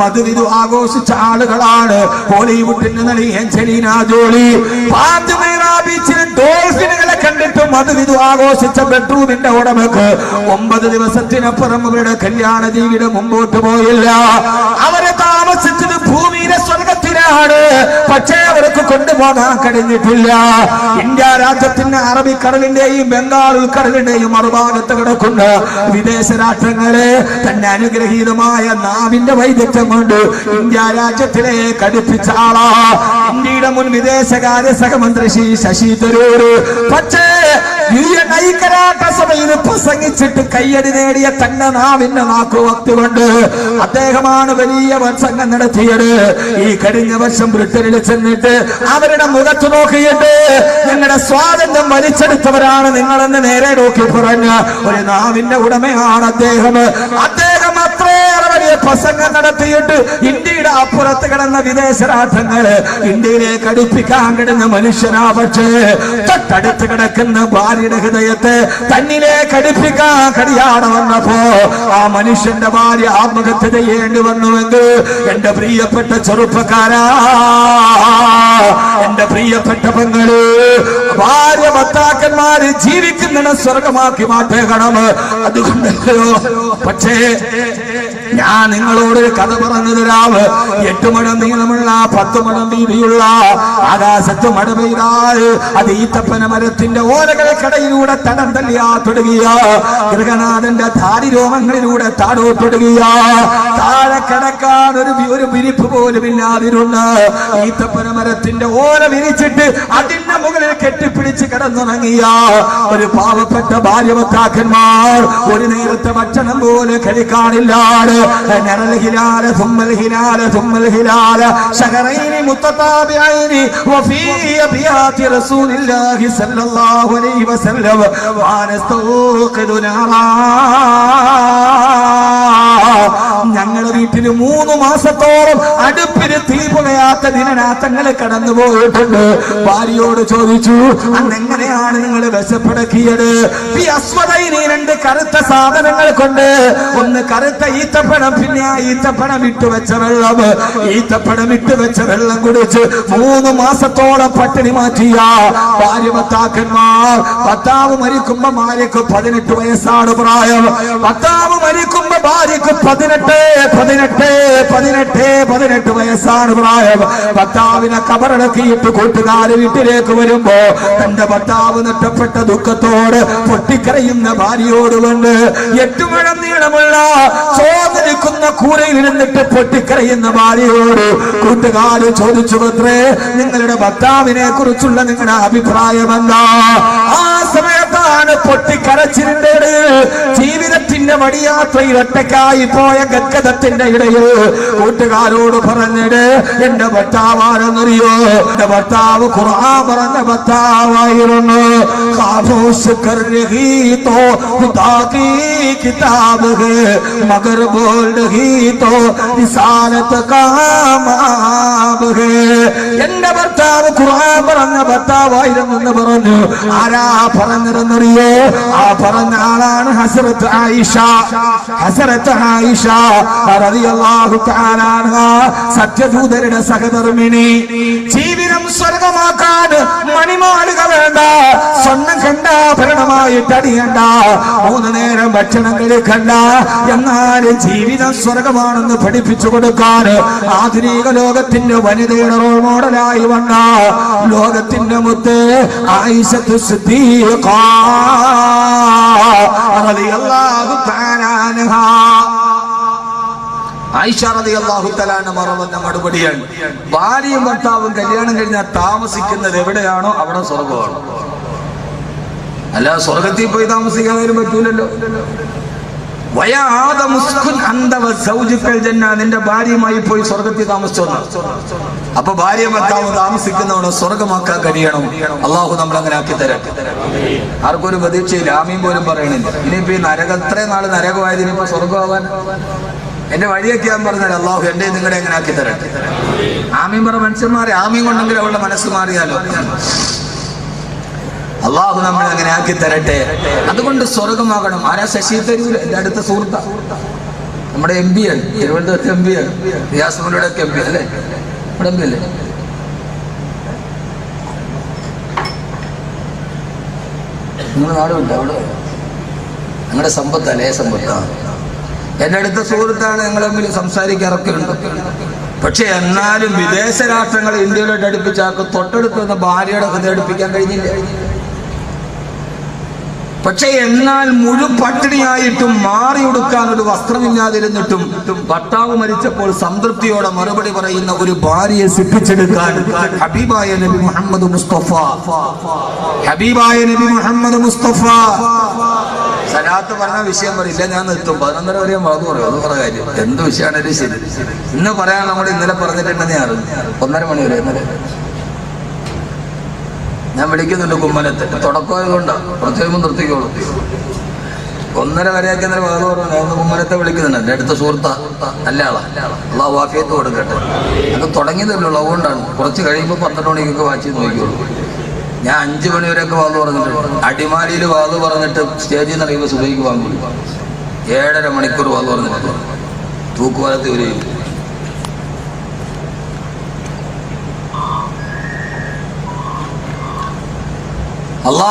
മധുവിധു ആഘോഷിച്ച ആളുകളാണ് ഹോളിവുഡിന്റെ നടി ആഞ്ചലീന ജോളി. പാന്തമേറ ബീച്ചിൽ ഡോൾഫിനുകളെ കണ്ടിട്ട് മധുവിധു ആഘോഷിച്ച ബെഡ്റൂമിന്റെ ഉടമക്ക് 9 ദിവസത്തിനപ്പുറം അവരുടെ കല്യാണ ജീവിതം മുമ്പോട്ട് പോയില്ല. അവരെ താമസിച്ചത് ഭൂമിയിലെ സ്വർഗത്തിലാണ്. പക്ഷേ അവർക്ക് കൊണ്ടുപോകാൻ കഴിഞ്ഞിട്ടില്ല. ഇന്ത്യ രാജ്യത്തിന്റെ അറബിക്കടലിന്റെയും ബംഗാൾ ഉൾക്കടലിന്റെയും മറുഭാഗത്ത് കിടക്കുന്ന വിദേശ രാഷ്ട്രങ്ങളെ തന്റെ അനുഗ്രഹീതമായ നാവിന്റെ വൈദഗ്ധ്യം കൊണ്ട് ഇന്ത്യ രാജ്യത്തിലേക്ക് അടുപ്പിച്ച ആളാ ഇന്ത്യയുടെ മുൻ വിദേശകാര്യ സഹമന്ത്രി ശ്രീ ശശി തരൂർ. പക്ഷേ ഐക്യരാഷ്ട്രസഭയിൽ പ്രസംഗിച്ചിട്ട് കയ്യടി നേടിയ തന്റെ നാവിന്റെ നാക്കുവക്തി കൊണ്ട് അദ്ദേഹമാണ് വലിയ പ്രസംഗം നടത്തിയത്. ഈ കഴിഞ്ഞ വർഷം ബ്രിട്ടനിൽ ചെന്നിട്ട് അവരുടെ മുഖത്ത് നോക്കിയിട്ട് നിങ്ങളുടെ സ്വാതന്ത്ര്യം വലിച്ചെടുത്തവരാണ് നിങ്ങളെന്ന് നേരെ നോക്കി പറഞ്ഞ ഒരു നാവിന്റെ ഉടമയാണ് അദ്ദേഹം. അദ്ദേഹം അത്രയേറെ വലിയ പ്രസംഗം നടത്തിയിട്ട് ഇന്ത്യയുടെ അപ്പുറത്ത് കിടന്ന വിദേശ രാഷ്ട്രങ്ങള് ഇന്ത്യയിലേക്ക് അടുപ്പിക്കാൻ കിടന്ന മനുഷ്യനാ. പക്ഷേ തൊട്ടടുത്ത് കിടക്കുന്ന ഭാര്യയുടെ ഹൃദയത്തെ തന്നിലേക്ക് അടുപ്പിക്കാൻ കഴിയാതെ വന്നപ്പോ ആ മനുഷ്യന്റെ ഭാര്യ ആത്മഹത്യ ചെയ്യേണ്ടി വന്നുവെങ്കിൽ എന്റെ പ്രിയപ്പെട്ട ചെറുപ്പക്കാരാ, എന്റെ പ്രിയപ്പെട്ട പെങ്ങള്, ഭാര്യ ഭർത്താക്കന്മാര് ജീവിക്കുന്നിടം സ്വർഗമാക്കി മാറ്റേക്കണം. അതുകൊണ്ടല്ലോ പക്ഷേ ഞാൻ നിങ്ങളോടൊരു കഥ പറഞ്ഞു തരാം. 8 മടം നീളമുള്ള 10 മടം വീതിയുള്ള ആകാശത്ത് മഴ പെയ്താൽ അത് ഈത്തപ്പന മരത്തിന്റെ ഓലകൾക്കിടയിലൂടെ തടം തല്ലിയാ തൊടുകയ, ഗൃഹനാഥന്റെ ധാരിരോമങ്ങളിലൂടെ താടോത്തൊടുകയ, താഴെ കിടക്കാൻ ഒരു വിരിപ്പ് പോലും ഇല്ലാതിരുന്ന ഈത്തപ്പന മരത്തിന്റെ ഓല വിരിച്ചിട്ട് അതിന്റെ മുകളിൽ കെട്ടിപ്പിടിച്ച് കിടന്നുറങ്ങിയ ഒരു പാവപ്പെട്ട ഭാര്യ ഭർത്താക്കന്മാർ ഒരു നേരത്തെ ഭക്ഷണം പോലെ കഴിക്കാനില്ലാതെ ഞങ്ങളുടെ വീട്ടിൽ 3 മാസത്തോളം അടുപ്പിന് തീ പുകയാത്ത ദിനരാത്രങ്ങൾ കടന്നു പോയിട്ടുണ്ട്. ഭാര്യയോട് ചോദിച്ചു, അന്നെങ്ങനെയാണ് നിങ്ങൾ വിശപ്പടക്കിയത്? 2 കറുത്ത സാധനങ്ങൾ കൊണ്ട്, ഒന്ന് കറുത്ത ഈത്തപ്പഴം, പിന്നെ ആ ഈത്തപ്പഴം ഇട്ടുവെച്ച വെള്ളം, ഈത്തപ്പഴം ഇട്ടുവെച്ച വെള്ളം കുടിച്ച് 3 മാസത്തോളം പട്ടിണി മാറ്റിയ ഭാര്യ ഭർത്താക്കന്മാർ. ഭർത്താവ് മരിക്കുമ്പോ ഭാര്യക്ക് 18 വയസ്സാണ് പ്രായം. ഭർത്താവ് മരിക്കുമ്പോ ഭാര്യക്ക് 18 വയസ്സാണ് പ്രായം. ഭർത്താവിനെ കബറടക്കിയിട്ട് കൂട്ടുകാര് വീട്ടിലേക്ക് വരുമ്പോ തന്റെ ഭർത്താവ് നഷ്ടപ്പെട്ട ദുഃഖത്തോട് പൊട്ടിക്കരയുന്ന ഭാര്യയോട് കൊണ്ട് 8 മുഴം നീളമുള്ള ചോദിക്കുന്ന കൂരയിൽ ഇരുന്നിട്ട് പൊട്ടിക്കരയുന്ന ഭാര്യയോട് കൂട്ടുകാര് ചോദിച്ചു, അത്രേ നിങ്ങളുടെ ഭർത്താവിനെ കുറിച്ചുള്ള നിങ്ങളുടെ അഭിപ്രായം എന്താ? ആ സമയത്താണ് പൊട്ടിക്കരച്ചിരുന്നത്. ജീവിതത്തിന്റെ വടിയാത്രയിൽ ഒറ്റയ്ക്കായി പോയ ഗദ്ഗതത്തിന്റെ ഇടയിൽ കൂട്ടുകാരോട് പറഞ്ഞത്, എന്റെ ഭർത്താവാരെന്നറിയോ? എന്റെ ഭർത്താവ് ഖുർആൻ പറഞ്ഞ ഭർത്താവായിരുന്നു. കിതാബ് മഗർ ബോൾ എന്റെ ഭർത്താവ് ഖുർആൻ പറഞ്ഞ ഭർത്താവായിരുന്നു എന്ന് പറഞ്ഞു. ആരാ പറഞ്ഞതെന്നറിയോ? ആ പറഞ്ഞ ആളാണ് ഹസ്രത്ത് ആയിഷ. ഹസ്രത്ത് ആയിഷ റളിയല്ലാഹു തആല അൻഹ, സത്യദൂതരുടെ സഹധർമ്മിണി. ജീവിതം സ്വർഗമാക്കാൻ മണിമാളിക വേണ്ട, സ്വർണ്ണം കണ്ട ഭരണമായിട്ട് അടിയണ്ട, 3 നേരം ഭക്ഷണം കഴിക്കണ്ട, എന്നാലും ജീവിതം സ്വർഗമാണെന്ന് പഠിപ്പിച്ചു കൊടുക്കാൻ ആധുനിക ലോകത്തിന്റെ വനിതയുടെ റോൾ മോഡലായി വന്ന ലോകത്തിന്റെ മുത്ത് ആയിഷത്തു സിദ്ദീഖ റളിയല്ലാഹു തആല അൻഹ. ആയിഷ റളിയല്ലാഹു തആല അൻഹ മറുപടി മറുപടിയാണ്, ഭാര്യയും ഭർത്താവും കല്യാണം കഴിഞ്ഞാൽ താമസിക്കുന്നത് എവിടെയാണോ അവിടെ സ്വർഗമാണ്. അല്ല സ്വർഗത്തിൽ പോയി താമസിക്കാനും പറ്റൂലല്ലോ. നിന്റെ ഭാര്യയുമായി പോയി സ്വർഗത്തിൽ താമസിച്ചോ? അപ്പൊ ഭാര്യ ഭർത്താവ് താമസിക്കുന്നവണ് സ്വർഗമാക്കാൻ കഴിയണം. അള്ളാഹു നമ്മൾ അങ്ങനെ ആക്കി തരാം. ആർക്കൊരു പ്രതീക്ഷയില്ല, ആമീൻ പോലും പറയണില്ല. ഇനിയിപ്പോ ഈ നരകം, ഇത്രയും നാള് നരകമായത് ഇനിയിപ്പോ സ്വർഗമാവാൻ എന്റെ വഴിയൊക്കെ ഞാൻ പറഞ്ഞാൽ അള്ളാഹു എന്റെ നിങ്ങളെ എങ്ങനെ ആക്കി തരട്ടെ. ആമീൻ പറ മനുഷ്യന്മാരെ, ആമീൻ കൊണ്ടെങ്കിലും അവളുടെ മനസ്സ് മാറിയാലോ. അള്ളാഹു നമ്മളെ അങ്ങനെ ആക്കി തരട്ടെ. അതുകൊണ്ട് സ്വർഗമാകണം. ആരാ? ശശി തരൂർ, എന്റെ അടുത്ത സുഹൃത്ത, നമ്മുടെ MP ആണ്, തിരുവനന്തപുരത്ത് MP ആണ്, റിയാസ്മോനോടെ ഒക്കെ MP അല്ലേ, ഇവിടെ MP അല്ലേ? നിങ്ങൾ നാട് വിട്ട അവിടെ ഞങ്ങളുടെ സമ്പത്താ, ലയ സമ്പത്താ. എന്റെ അടുത്ത സുഹൃത്താണ്, ഞങ്ങൾ തമ്മിൽ സംസാരിക്കാറൊക്കെ ഉണ്ട്. പക്ഷെ എന്നാലും വിദേശ രാഷ്ട്രങ്ങളെ ഇന്ത്യയിലോട്ട് അടുപ്പിച്ചാക്ക് തൊട്ടടുത്ത് ഭാര്യയുടെ ഹൃദയം അടുപ്പിക്കാൻ കഴിഞ്ഞില്ല. പക്ഷെ എന്നാൽ മുഴുവൻ പട്ടിണിയായിട്ടും മാറി ഉടുക്കാൻ ഒരു വസ്ത്രമില്ലാതിരുന്നിട്ടും ഭർത്താവ് മരിച്ചപ്പോൾ സംതൃപ്തിയോടെ മറുപടി പറയുന്ന ഒരു ഭാര്യയെ സിദ്ധിച്ചെടുക്കാൻ ഹബീബായ നബി മുഹമ്മദ് മുസ്തഫ, ഹബീബായ നബി മുഹമ്മദ് മുസ്തഫ. സലാത്ത് പറഞ്ഞ വിഷയം പറയില്ല, ഞാൻ നിർത്തും. 11:30 വരെ വാദം പറയും. അത് പറഞ്ഞ കാര്യം എന്ത് വിഷയമാണേലും ശരി. ഇന്ന് പറയാൻ നമ്മൾ ഇന്നലെ പറഞ്ഞിട്ടുണ്ടെന്ന് ഞാൻ അറിഞ്ഞു. 1:30 മണി വരെ ഇന്നലെ ഞാൻ വിളിക്കുന്നുണ്ട് കുമ്മനത്ത്. തുടക്കമായതുകൊണ്ടാണ്, കുറച്ച് കഴിയുമ്പോൾ നിർത്തിക്കോളൂ. 1:30 വരെയൊക്കെ ഇന്നലെ വാദം പറഞ്ഞു. ഞാൻ കുമ്മനത്തെ വിളിക്കുന്നുണ്ട്, എൻ്റെ അടുത്ത സുഹൃത്താ, നല്ല ആളാ. അള്ളാഹു ആഫിയത്ത് കൊടുക്കട്ടെ. അത് തുടങ്ങിയതല്ലോ, അതുകൊണ്ടാണ്. കുറച്ച് കഴിയുമ്പോൾ 12 മണിക്കൊക്കെ വാച്ച് നോക്കിക്കോളൂ. ഞാൻ 5 മണി വരെയൊക്കെ വാദം പറഞ്ഞിട്ടുണ്ട്. അടിമാലിയിൽ വാദം പറഞ്ഞിട്ട് സ്റ്റേജിൽ നിന്ന് അറിയുമ്പോൾ സുബൈക്ക് വാങ്ങി 7.5 മണിക്കൂർ വാദം പറഞ്ഞിട്ടുണ്ട്. തൂക്കുപാലത്ത് വരെയും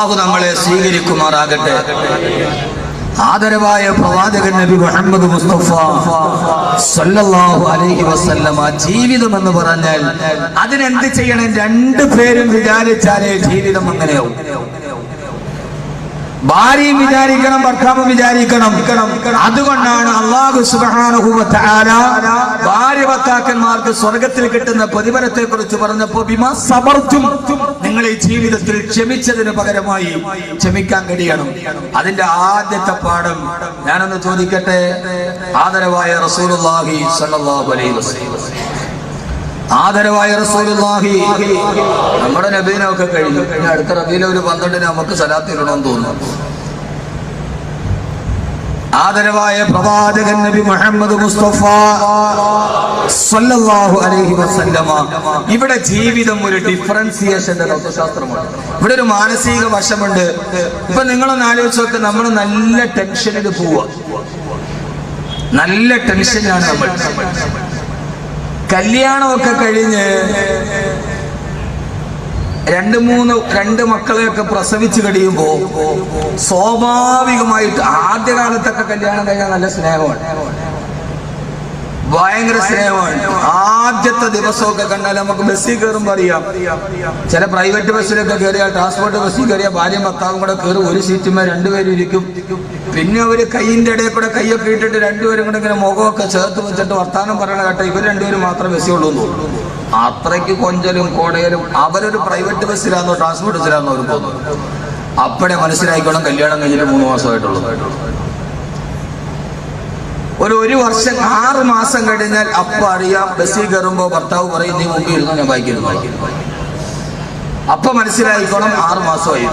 അല്ലാഹു നമ്മളെ സ്വീകരിക്കുമാറാകട്ടെ. ആദരവായ പ്രവാചകൻ നബി മുഹമ്മദ് മുസ്തഫ സല്ലല്ലാഹു അലൈഹി വസല്ലമ ജീവിതം എന്ന് പറഞ്ഞാൽ അതിനെന്ത് ചെയ്യണം? രണ്ടു പേരും വിചാരിച്ചാലേ ജീവിതം അങ്ങനെയാവും. ഭാര്യയും വിചാരിക്കണം, ഭർത്താവും വിചാരിക്കണം. അതുകൊണ്ടാണ് അല്ലാഹു സുബ്ഹാനഹു വ തആല ഭാര്യ ഭർത്താക്കന്മാർക്ക് സ്വർഗത്തിൽ കിട്ടുന്ന പ്രതിഫലത്തെ കുറിച്ച് പറഞ്ഞപ്പോ ബിമാ സബർതും, നിങ്ങൾ ഈ ജീവിതത്തിൽ ക്ഷമിച്ചതിന് പകരമായി ക്ഷമിക്കാൻ കഴിയണം. അതിന്റെ ആദ്യത്തെ പാഠം ഞാനൊന്ന് ചോദിക്കട്ടെ. ആദരവായ റസൂലുള്ളാഹി സ്വല്ലല്ലാഹു അലൈഹി വസല്ലം, ആദരവായ റസൂലുള്ളാഹി, നമ്മുടെ നബീനൊക്കെ കഴിഞ്ഞു. പിന്നെ അടുത്ത റബീഉൽ അവ്വൽ 12 നമുക്ക് സലാത്ത് ഇടണമെന്ന് തോന്നുന്നു. ആദരവായ പ്രവാചകൻ നബി മുഹമ്മദ് മുസ്തഫ സല്ലല്ലാഹു അലൈഹി വസല്ലമ, ഇവിടെ ജീവിതം ഒരു ഡിഫറൻസിയേഷന്റെ തത്വശാസ്ത്രമാണ്. ഇവിടെ ഒരു മാനസിക വശമുണ്ട്. ഇപ്പൊ നിങ്ങളൊന്ന് ആലോചിച്ച് നോക്ക്, നമ്മൾ നല്ല ടെൻഷനിൽ പോവുക, നല്ല ടെൻഷനാണ് നമ്മൾ. കല്യാണമൊക്കെ കഴിഞ്ഞ് രണ്ട് മക്കളെയൊക്കെ പ്രസവിച്ച് കഴിയുമ്പോ സ്വാഭാവികമായിട്ട് ആദ്യകാലത്തൊക്കെ കല്യാണം കഴിഞ്ഞാൽ നല്ല സ്നേഹമാണ്, ഭയങ്കര സ്നേഹമാണ്. ആദ്യത്തെ ദിവസമൊക്കെ കണ്ടാൽ നമുക്ക് ബസ്സിൽ കയറുമ്പോൾ അറിയാം. ചില പ്രൈവറ്റ് ബസ്സിലൊക്കെ കയറിയാൽ, ട്രാൻസ്പോർട്ട് ബസ്സിൽ കയറിയാൽ ഭാര്യയും ഭർത്താവും കൂടെ കയറി ഒരു സീറ്റുമേ രണ്ടുപേരും ഇരിക്കും. പിന്നെ അവര് കൈയിന്റെ ഇടയിൽ കൂടെ കൈയൊക്കെ ഇട്ടിട്ട് രണ്ടുപേരും കൂടെ ഇങ്ങനെ മുഖമൊക്കെ ചേർത്ത് വെച്ചിട്ട് വർത്താനം പറയണ കേട്ടോ, ഇവർ രണ്ടുപേരും മാത്രമേ ബസ്സിലുള്ളൂ എന്ന് തോന്നുന്നു. അത്രയ്ക്ക് കൊഞ്ചലും കോടയലും. അവരൊരു പ്രൈവറ്റ് ബസ്സിലാണോ ട്രാൻസ്പോർട്ട് ബസ്സിലാണോ അവർ പോകുന്നത്. അപ്പോഴേ മനസ്സിലായിക്കോണം കല്യാണം കഴിഞ്ഞിട്ട് 3 മാസമായിട്ടുള്ളൂ. ഒരു വർഷം 6 മാസം കഴിഞ്ഞാൽ അപ്പൊ അറിയാം. ബസ്സിൽ കയറുമ്പോ ഭർത്താവ് പറയും നീ മുമ്പിൽ ഇരുന്നോ, ഞാൻ ബാക്കിയിരുന്നു. അപ്പൊ മനസ്സിലായിക്കോണം 6 മാസമായി.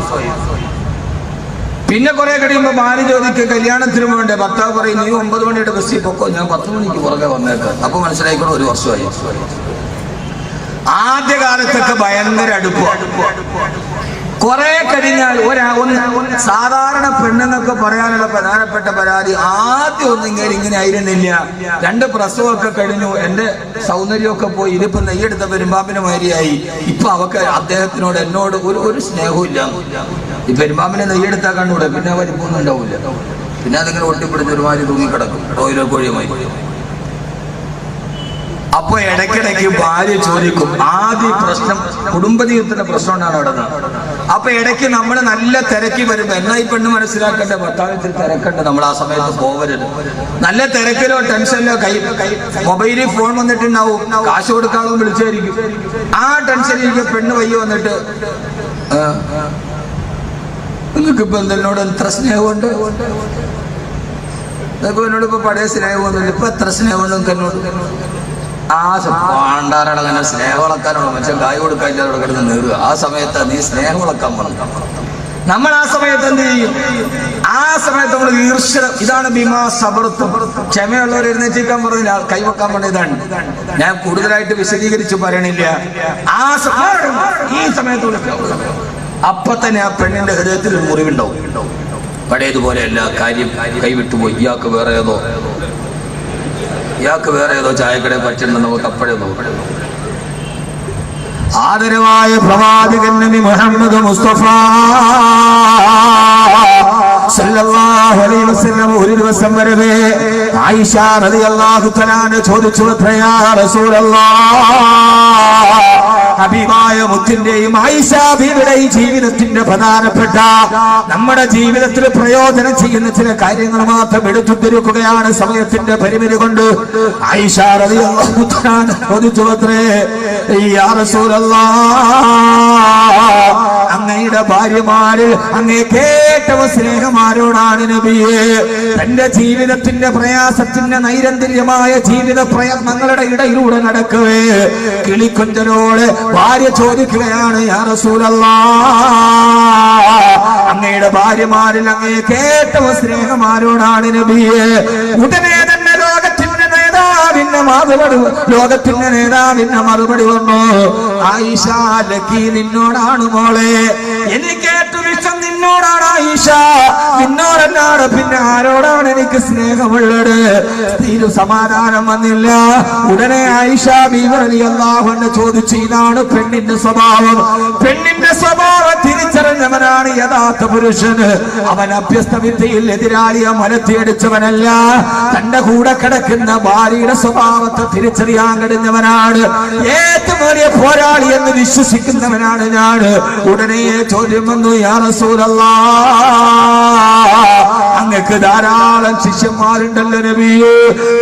പിന്നെ കുറെ കഴിയുമ്പോ ഭാര്യ ചോദിക്കുക കല്യാണത്തിന് വേണ്ടേ, ഭർത്താവ് പറയും നീ 9 മണിയുടെ ബസ്സിൽ പൊക്കോ, ഞാൻ 10 മണിക്ക് പുറകെ വന്നേക്കാം. അപ്പൊ മനസ്സിലായിക്കോണം 1 വർഷമായി. ആദ്യകാലത്തൊക്കെ ഭയങ്കര അടുപ്പമാണ്. കുറെ കഴിഞ്ഞാൽ സാധാരണ പെണ്ണുങ്ങൾക്ക് പറയാനുള്ള പ്രധാനപ്പെട്ട പരാതി, ആദ്യം ഒന്നും ഇങ്ങനെ ആയിരുന്നില്ല, 2 പ്രസവമൊക്കെ കഴിഞ്ഞു, എന്റെ സൗന്ദര്യമൊക്കെ പോയി, ഇതിപ്പോ നെയ്യെടുത്ത പെരുമ്പാമ്പിന് മാതിരിയായി. ഇപ്പൊ അവക്ക് അദ്ദേഹത്തിനോട് എന്നോട് ഒരു സ്നേഹവും ഇല്ല. ഈ പെരുമ്പാമ്പിനെ നെയ്യെടുത്താൽ കണ്ടൂടെ, പിന്നെ വലിപ്പൊന്നും ഉണ്ടാവില്ല. പിന്നെ അതിങ്ങനെ ഒട്ടിപ്പിടിച്ച് ഒരുമാതിരി തൂങ്ങിക്കിടക്കും, ടോയിലോ കോഴിയുമായി. അപ്പൊ ഇടയ്ക്കിടയ്ക്ക് ഭാര്യ ചോദിക്കും. ആദ്യ പ്രശ്നം കുടുംബജീവിതത്തിന്റെ പ്രശ്നം ഉണ്ടാണ് അവിടെ. അപ്പൊ ഇടയ്ക്ക് നമ്മൾ നല്ല തിരക്കി വരുമ്പോ എന്നാ ഈ പെണ്ണ് മനസ്സിലാക്കേണ്ട, ഭർത്താവിൽ തിരക്കണ്ട, നമ്മൾ ആ സമയത്ത് പോവരുത്. നല്ല തിരക്കിലോ ടെൻഷനിലോ മൊബൈലിൽ ഫോൺ വന്നിട്ടുണ്ടാവും, കാശ് കൊടുക്കാളോ വിളിച്ചായിരിക്കും. ആ ടെൻഷനിലേക്ക് പെണ്ണ് വയ്യ വന്നിട്ട് നിങ്ങൾക്കിപ്പോ എന്നോട് എത്ര സ്നേഹമുണ്ട്, നിങ്ങൾക്ക് എന്നോട് ഇപ്പൊ പഴയ സ്നേഹമൊന്നുമില്ല, ഇപ്പൊ എത്ര സ്നേഹമുണ്ട് നിങ്ങൾക്ക് എന്നോട്. ആ പാണ്ടാരടങ്ങനെ സ്നേഹം വളക്കാനുള്ള മനുഷ്യൻ കായ് കൊടുക്കാൻ കിടന്ന് നേറുക. ആ സമയത്ത് നീ സ്നേഹം വളക്കാൻ പറഞ്ഞു. നമ്മൾ ആ സമയത്ത് എന്ത് ചെയ്യും? ആ സമയത്ത് നമ്മൾ ഈർഷ്യം. ഇതാണ് ബിമാ സബർത്തും. ക്ഷമയുള്ളവർ എഴുന്നേറ്റിക്കാൻ പറഞ്ഞില്ല, കൈവെക്കാൻ പറഞ്ഞ ഇതാണ്. ഞാൻ കൂടുതലായിട്ട് വിശദീകരിച്ച് പറയണില്ല. ഈ സമയത്ത് അപ്പൊ തന്നെ ആ പെണ്ണിന്റെ ഹൃദയത്തിൽ ഒരു മുറിവുണ്ടാവും. പഴയതുപോലെ എല്ലാ കാര്യം കൈവിട്ടുപോയി. ഇയാൾക്ക് വേറെ ഏതോ ചായക്കടയിൽ പറ്റുന്നുണ്ട്, നമുക്ക് അപ്പോഴേ നോക്കണം. ആദരവായ പ്രവാചകൻ നബി മുഹമ്മദ് മുസ്തഫ സല്ലല്ലാഹു അലൈഹി വസല്ലം ഒരു ദിവസം വരവേ ആയിഷ റളിയല്ലാഹു തആല ചോദിച്ചു, യാ റസൂലല്ലാഹ്, ഹബീബായ മുത്തിന്റെയും ആയിഷ ബീവിയുടെയും ജീവിതത്തിന്റെ പ്രധാനപ്പെട്ട നമ്മുടെ ജീവിതത്തിൽ പ്രയോജനം ചെയ്യുന്ന ചില കാര്യങ്ങൾ മാത്രം എടുത്തു തിരിക്കുകയാണ് സമയത്തിന്റെ പരിമിതി കൊണ്ട്. ആയിഷ റളിയല്ലാഹു തആല ചോദിച്ചു, യാ റസൂലല്ലാഹ്, അങ്ങയുടെ ഭാര്യമാരിൽ അങ്ങേക്ക് ഏറ്റവും സ്നേഹമാരോടാണ് നബിയെ? തന്റെ ജീവിതത്തിന്റെ പ്രയാസത്തിന്റെ നൈരന്തര്യമായ ജീവിത പ്രയത്നങ്ങളുടെ ഇടയിലൂടെ നടക്കവേ കിളിക്കൊഞ്ചലോട് ഭാര്യ ചോദിക്കുകയാണ്, യാ റസൂലല്ലാഹ്, അങ്ങയുടെ ഭാര്യമാരിൽ അങ്ങേക്ക് ഏറ്റവും സ്നേഹമാരോടാണ് നബിയെ? ഉടനെ തന്നെ ലോകത്തിന്റെ നേതാവിന്റെ മറുപടി വന്നു, ആയിഷ ലക്കി, നിന്നോടാണ് മോളെ, എനിക്ക് ഏറ്റവും ഇഷ്ടം നിന്നോടാണ് ആയിഷ, നിന്നോടല്ലാതെ പിന്നെ ആരോടാണ് എനിക്ക് സ്നേഹമുള്ളത്? തീരു സമാധാനം വന്നില്ല. ഉടനെ ആയിഷ ബീവി റളിയല്ലാഹു അൻഹ ചോദിച്ചു, ഇതാണ് പെണ്ണിന്റെ സ്വഭാവം. പെണ്ണിന്റെ സ്വഭാവത്തിൽ തിരിച്ചറിഞ്ഞവനാണ് യഥാർത്ഥ പുരുഷന്. അവൻ അഭ്യസ്ത വിദ്യയിൽ എതിരാളിയെ മലത്തിയടിച്ചവനല്ല, തന്റെ കൂടെ കിടക്കുന്ന ഭാര്യയുടെ സ്വഭാവത്തെ തിരിച്ചറിയാൻ കഴിഞ്ഞവനാണ്. ഏറ്റവും വലിയ പോരാളി എന്ന് വിശ്വസിക്കുന്നവനാണ് ഞാൻ. ഉടനെ ചോദ്യം വന്നു, യാ റസൂലല്ലാഹ്, അങ്ങക്ക് ധാരാളം ശിഷ്യന്മാരുണ്ടല്ലോ നബിയേ,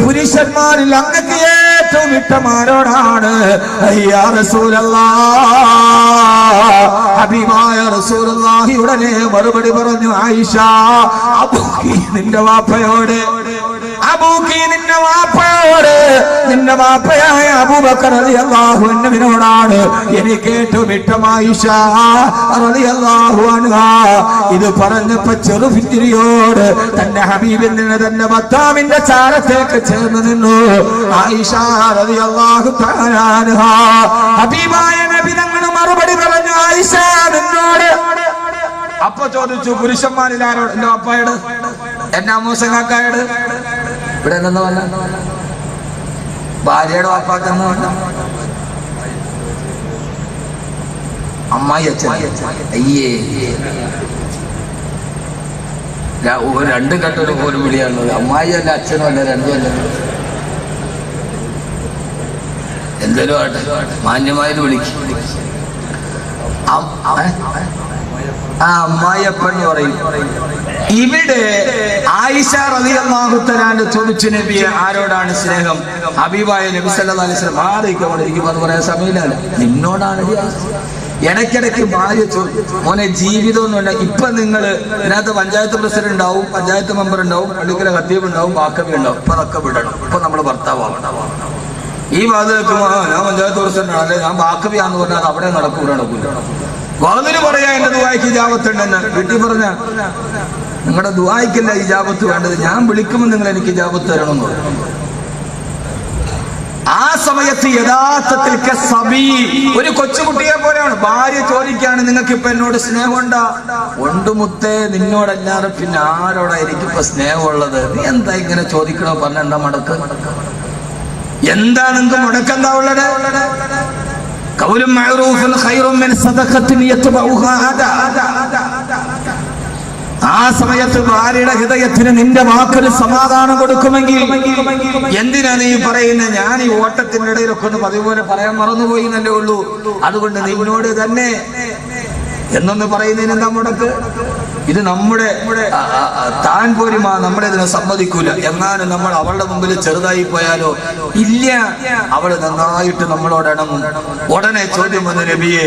പുരുഷന്മാരിൽ അങ്ങക്ക് ഏറ്റവും ഇഷ്ടമാരോടാണ്? യാ റസൂലല്ലാഹ്, ഹബീബായ റസൂലുള്ളാഹി ഉടനെ മറുപടി പറഞ്ഞു, ആയിഷ, അബൂക്കി നിന്റെ വാപ്പയോട്, അബൂക്കി നിന്റെ വാപ്പയോട്, നിന്റെ വാപ്പയായ അബൂബക്കർ റളിയല്ലാഹു അൻഹുവിനോടാണ് എനിക്ക് ഏറ്റവും ഇഷ്ടം ആയിഷ റളിയല്ലാഹു അൻഹാ. ഇത് പറഞ്ഞപ്പോ ചെറുഫിത്തിരിയോട് തന്റെ ഹബീബിൽ നിന്ന് തന്റെ ഭർത്താവിന്റെ ചാരത്തേക്ക് ചേർന്ന് നിന്നു ആയിഷ റളിയല്ലാഹു തആല അൻഹാ. ഹബീബായ നബി തങ്ങൾ മറുപടി പറഞ്ഞു, ആയിഷ നിന്നോട്. അപ്പൊ ചോദിച്ചു, പുരുഷന്മാരിൽ ആരോട്? എന്റെ വാപ്പായോട്, എന്റെ അമ്മൂസങ്ങാക്കായോട്. ഇവിടെ എന്താ പറഞ്ഞ ഭാര്യയുടെ വാപ്പാക്കെന്ന് പറഞ്ഞ അമ്മായി അച്ഛൻ. അയ്യേ, രണ്ടും കെട്ടൊരു പോലും വിളിയാണുള്ളത്. അമ്മായി അല്ല, അച്ഛനും അല്ല, രണ്ടും അല്ല. എന്തേലും ആട്ടെ, മാന്യമായത് വിളിക്കും. ആ അമ്മായിയപ്പൻ പറയും. ഇവിടെ ആയിഷ റളിയല്ലാഹു തആല ചോദിച്ചു, നബിയെ ആരോടാണ് സ്നേഹം? ഹബീബായ നബി സല്ലല്ലാഹു അലൈഹി വസല്ലം ആരോട് ഇരിക്കുമ്പോൾ പറയാൻ സമയമില്ല, നിന്നോടാണ്. ഇടയ്ക്കിടയ്ക്ക് ഭാര്യ മോനെ ജീവിതം ഒന്നുമില്ല. ഇപ്പൊ നിങ്ങള് ഇതിനകത്ത് പഞ്ചായത്ത് പ്രസിഡന്റ് ഉണ്ടാവും, പഞ്ചായത്ത് മെമ്പർ ഉണ്ടാവും, പള്ളിക്കല ഖത്തീബ് ഉണ്ടാവും, ബാക്കബി ഉണ്ടാവും. ഇപ്പൊ അതൊക്കെ വിടണം. ഇപ്പൊ നമ്മള് ഭർത്താവാണ്. ഈ വാതിലേക്ക് ഞാൻ പഞ്ചായത്ത് പ്രസിഡന്റ് ആണല്ലേ, ഞാൻ ബാക്കബിയാന്ന് പറഞ്ഞാൽ അവിടെ നടക്കൂല. വാതില് പറയാ എന്റെ ദുആയ്ക്ക് ഇജാബത്തുണ്ടെന്ന്. വീട്ടിൽ പറഞ്ഞ നിങ്ങളുടെ ദുആയ്ക്കല്ല ഇജാബത്ത് വേണ്ടത്, ഞാൻ വിളിക്കുമ്പോൾ നിങ്ങൾ എനിക്ക് ഇജാബത്ത് തരണമെന്ന് പറഞ്ഞു. ആ സമയത്ത് യഥാർത്ഥത്തിൽ ഒരു കൊച്ചുകുട്ടിയെ പോലെയാണ്. ഭാര്യ ചോദിക്കാണ്, നിങ്ങൾക്ക് ഇപ്പൊ എന്നോട് സ്നേഹമുണ്ടാ? ഒണ്ടുമുത്തേ, നിന്നോടല്ലാതെ പിന്നെ ആരോടാ എനിക്കിപ്പോ സ്നേഹമുള്ളത്? നീ എന്താ ഇങ്ങനെ ചോദിക്കണോ? പറഞ്ഞ എന്താ മടക്ക്? എന്താ നിങ്ങൾക്ക് മുടക്കെന്താ ഉള്ളത്? ഖൗലുൻ മഅറൂഫുൻ ഖൈറുൻ മിൻ സദഖത്തിൻ യത്ബഉഹാ അദാ. ആ സമയത്ത് ഭാര്യയുടെ ഹൃദയത്തിന് നിന്റെ വാക്കൊരു സമാധാനം കൊടുക്കുമെങ്കിൽ എന്തിനാ നീ പറയുന്നത്? ഞാൻ ഈ ഓട്ടത്തിന്റെ ഇടയിലൊക്കെ ഒന്ന് പതിവ് പോലെ പറയാൻ മറന്നുപോയി എന്നല്ലേ ഉള്ളൂ. അതുകൊണ്ട് നിന്നോട് തന്നെ എന്നൊന്ന് പറയുന്നതിന് എന്താ മുടക്ക്? ഇത് നമ്മുടെ താൻ പോരുമാ നമ്മളെ ഇതിനെ സമ്മതിക്കൂല. എങ്ങാനും നമ്മൾ അവളുടെ മുമ്പിൽ ചെറുതായി പോയാലോ? ഇല്ല, അവള് നന്നായിട്ട് നമ്മളോട് ഇണങ്ങും. ഉടനെ ചോദ്യം വന്നു, നബിയെ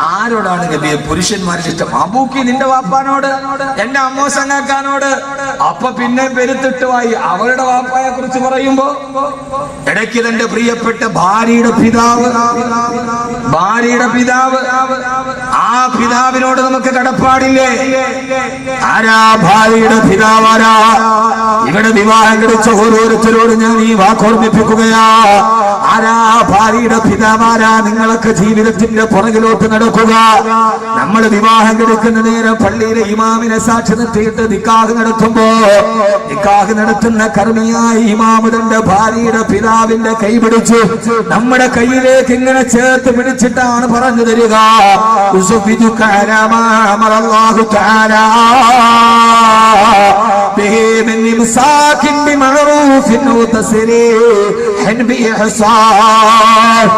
ആരോടാണ് നബിയെ പുരുഷന്മാരുടെ ഇഷ്ടം? അബൂക്കി നിന്റെ വാപ്പാനോട്, എന്റെ അമ്മോസങ്ങാക്കാനോട്. അപ്പൊ പിന്നെ പെരുത്തിട്ടുമായി അവളുടെ വാപ്പായെ കുറിച്ച് പറയുമ്പോ ഇടയ്ക്ക് തന്റെ പ്രിയപ്പെട്ട ഭാര്യയുടെ പിതാവ്, ആ പിതാവിനോട് നമുക്ക് കടപ്പാടില്ലേ? ആരാ ഭാര്യയുടെ പിതാവാരാ? ഇവിടെ വിവാഹം കഴിച്ച ഓരോരുത്തരോട് ഞാൻ ഈ വാക്കോർമ്മിപ്പിക്കുകയാ. ആരാ ഭാര്യയുടെ പിതാവാരാ? നിങ്ങളൊക്കെ ജീവിതത്തിന്റെ പുറകിലോട്ട് നടക്കുക. നമ്മൾ വിവാഹം കഴിക്കുന്ന നേരം പള്ളിയിലെ ഇമാമിനെ സാക്ഷി നിർത്തിയിട്ട് നിക്കാഹ് നടത്തുമ്പോ നിക്കാഹ് നടത്തുന്ന കർമ്മിയായ ഇമാമ് തന്റെ ഭാര്യയുടെ പിതാവിന്റെ കൈ പിടിച്ചു നമ്മുടെ കയ്യിലേക്ക് ഇങ്ങനെ ചേർത്ത് പിടിച്ചിട്ടാണ് പറഞ്ഞു തരിക, من إمساك بمعروف وتسريح بإحسان.